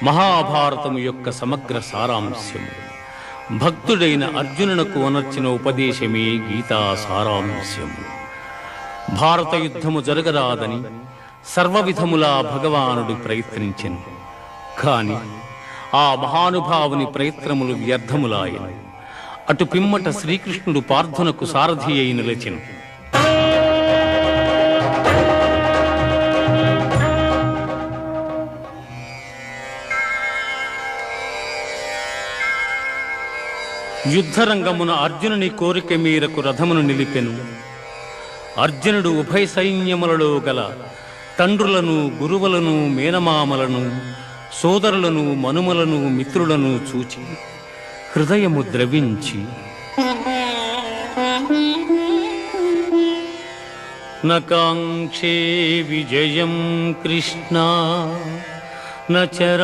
మహాభారతము యొక్క సమగ్ర సారాంశము. భక్తుడైన అర్జునునకు అనర్చిన ఉపదేశమే గీతా సారాంశము. భారత యుద్ధము జరగరాదని సర్వవిధములా భగవానుడు ప్రయత్నించెను. కాని ఆ మహానుభావుని ప్రయత్నములు వ్యర్థములాయను. అటు పిమ్మట శ్రీకృష్ణుడు పార్థునకు సారథి అయి నిలిచెను. యుద్ధరంగమున అర్జునుని కోరిక మేరకు రథమును నిలిపెను. అర్జునుడు ఉభయ సైన్యములలో గల తండ్రులను, గురువులను, మేనమామలను, సోదరులను, మనుమలను, మిత్రులను చూచి హృదయము ద్రవించి నకాంక్షే విజయం కృష్ణ నచరా